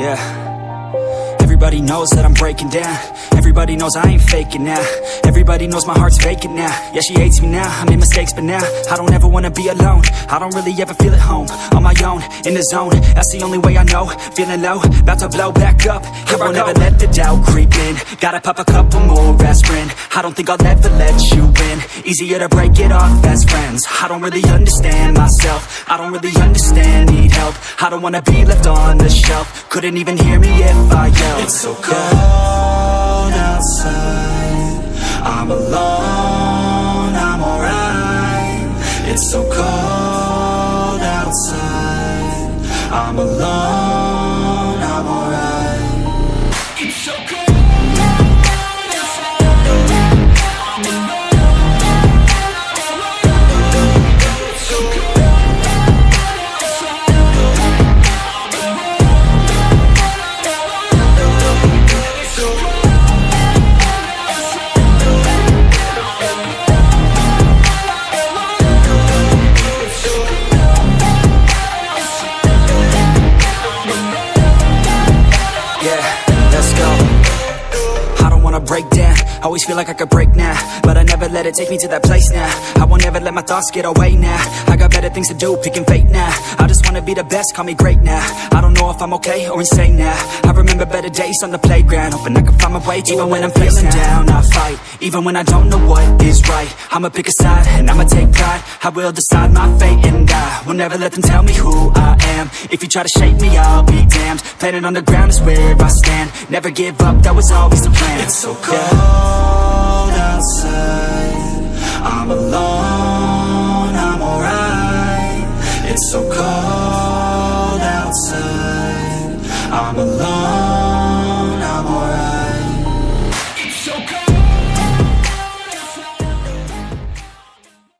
Yeah. Everybody knows that I'm breaking down. Everybody knows I ain't faking now. Everybody knows my heart's vacant now. Yeah, she hates me now, I made mistakes but now I don't ever wanna be alone. I don't really ever feel at home. On my own, in the zone, that's the only way I know. Feeling low, about to blow back up. I won't ever let the doubt creep in. Gotta pop a couple more aspirin. I don't think I'll ever let you in. Easier to break it off as friends. I don't really understand myself. I don't really understand, need help. I don't wanna be left on the shelf. Couldn't even hear me if I yelled. It's so cold outside, I'm alone, I'm alright. It's so cold outside, I'm alone, I'm alright. It's so cold. Break down, always feel like I could break now, but I never let it take me to that place now. I won't ever let my thoughts get away now. I got better things to do, picking fate now. I just wanna be the best, call me great now. I don't know if I'm okay or insane now. I remember better days on the playground, hoping I can find my way. Even when I'm feeling down, I fight. Even when I don't know what is right, I'ma pick a side and I'ma take pride. I will decide my fate and I will never let them tell me who I am. If you try to shape me, I'll be damned. Planet on the ground is where I stand. Never give up, that was always the plan. It's so cold outside, I'm alone, I'm alright. It's so cold outside, I'm alone.